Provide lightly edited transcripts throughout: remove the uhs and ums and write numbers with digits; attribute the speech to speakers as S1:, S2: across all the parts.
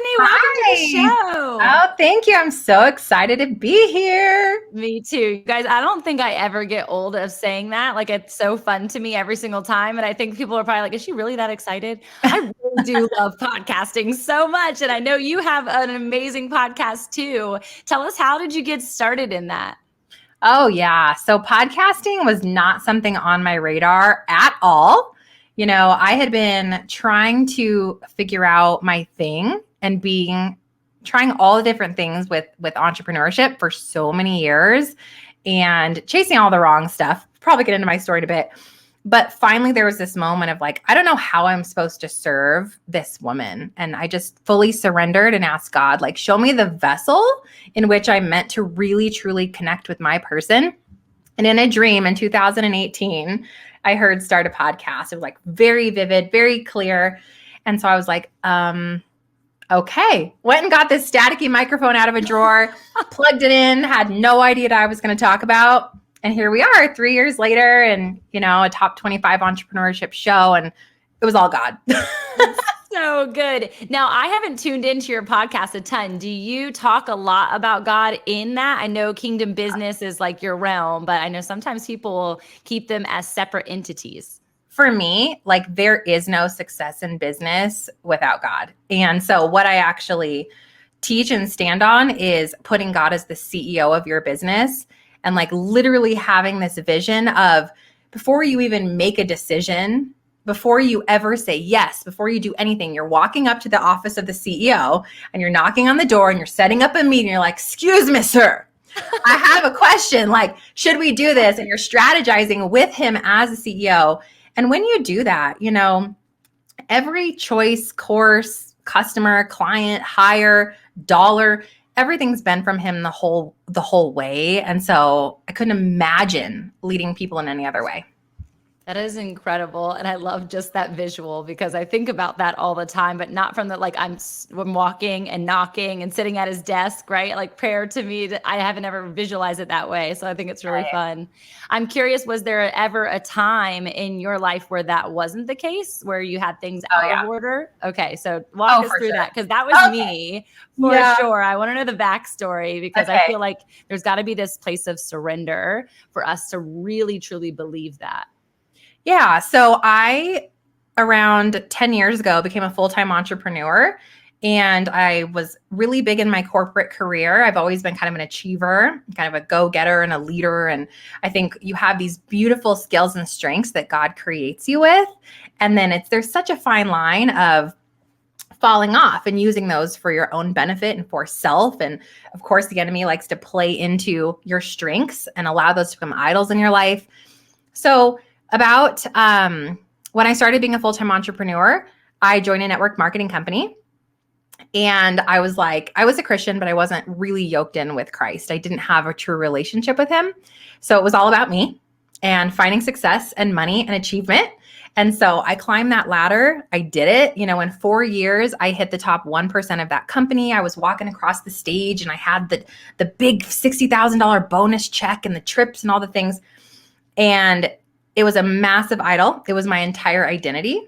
S1: Stefanie, welcome to the
S2: Hi.
S1: show.
S2: Oh, thank you. I'm so excited to be here.
S1: Me too. You guys, I don't think I ever get old of saying that. Like, it's so fun to me every single time. And I think people are probably like, is she really that excited? I really do love podcasting so much. And I know you have an amazing podcast too. Tell us, how did you get started in that?
S2: Oh, yeah. So podcasting was not something on my radar at all. I had been trying to figure out my thing and trying all the different things with entrepreneurship for so many years and chasing all the wrong stuff. Probably get into my story in a bit. But finally, there was this moment of like, I don't know how I'm supposed to serve this woman. And I just fully surrendered and asked God, like, show me the vessel in which I'm meant to really, truly connect with my person. And in a dream in 2018, I heard start a podcast. It was like very vivid, very clear. And so I was like, okay. Went and got this staticky microphone out of a drawer, plugged it in, had no idea what I was going to talk about. And here we are 3 years later and, a top 25 entrepreneurship show. And it was all God.
S1: So good. Now, I haven't tuned into your podcast a ton. Do you talk a lot about God in that? I know kingdom business is like your realm, but I know sometimes people will keep them as separate entities.
S2: For me, like there is no success in business without God. And so what I actually teach and stand on is putting God as the CEO of your business and like literally having this vision of before you even make a decision, before you ever say yes, before you do anything, you're walking up to the office of the CEO and you're knocking on the door and you're setting up a meeting. You're like, excuse me, sir, I have a question. Like, should we do this? And you're strategizing with him as a CEO. And when you do that, every choice, course, customer, client, hire, dollar, everything's been from him the whole way. And so I couldn't imagine leading people in any other way.
S1: That is incredible. And I love just that visual because I think about that all the time, but not from the, like I'm walking and knocking and sitting at his desk, right? Like prayer to me, I haven't ever visualized it that way. So I think it's really fun. I'm curious, was there ever a time in your life where that wasn't the case, where you had things out of order? Okay. So walk us through that, because that was me for sure. I want to know the backstory because I feel like there's got to be this place of surrender for us to really, truly believe that.
S2: Yeah. So I, around 10 years ago, became a full-time entrepreneur, and I was really big in my corporate career. I've always been kind of an achiever, kind of a go-getter and a leader. And I think you have these beautiful skills and strengths that God creates you with. And then there's such a fine line of falling off and using those for your own benefit and for self. And of course, the enemy likes to play into your strengths and allow those to become idols in your life. So about when I started being a full-time entrepreneur, I joined a network marketing company. And I was a Christian, but I wasn't really yoked in with Christ. I didn't have a true relationship with him. So it was all about me and finding success and money and achievement. And so I climbed that ladder. I did it. In 4 years, I hit the top 1% of that company. I was walking across the stage and I had the big $60,000 bonus check and the trips and all the things. And it was a massive idol. It was my entire identity.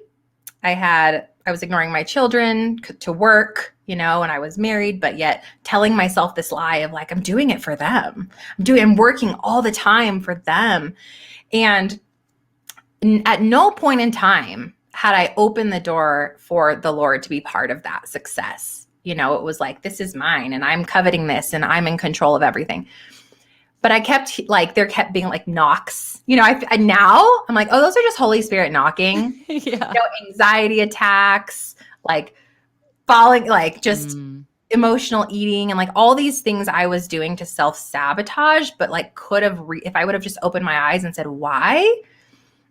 S2: I was ignoring my children to work, and I was married, but yet telling myself this lie of like, I'm doing it for them. I'm working all the time for them. And at no point in time had I opened the door for the Lord to be part of that success. It was like, this is mine and I'm coveting this and I'm in control of everything. But there kept being like knocks, now I'm like, oh, those are just Holy Spirit knocking, anxiety attacks, like falling, like just emotional eating and like all these things I was doing to self-sabotage, but like if I would have just opened my eyes and said, why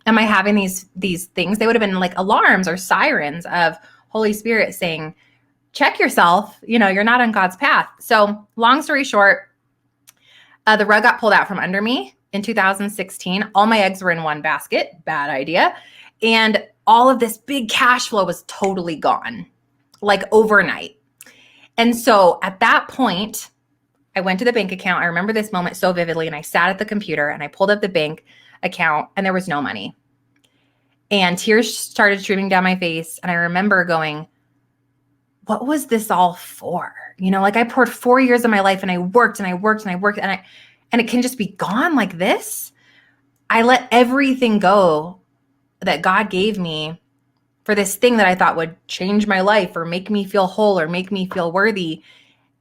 S2: am I having these things? They would have been like alarms or sirens of Holy Spirit saying, check yourself, you're not on God's path. So long story short, the rug got pulled out from under me in 2016. All my eggs were in one basket. Bad idea. And all of this big cash flow was totally gone, like overnight. And so at that point, I went to the bank account. I remember this moment so vividly. And I sat at the computer and I pulled up the bank account and there was no money. And tears started streaming down my face. And I remember going, what was this all for? You know, like I poured 4 years of my life and I worked and I worked and I worked and it can just be gone like this. I let everything go that God gave me for this thing that I thought would change my life or make me feel whole or make me feel worthy.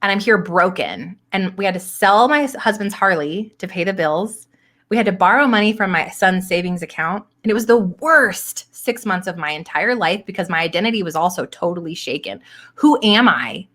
S2: And I'm here broken. And we had to sell my husband's Harley to pay the bills. We had to borrow money from my son's savings account. And it was the worst 6 months of my entire life because my identity was also totally shaken. Who am I?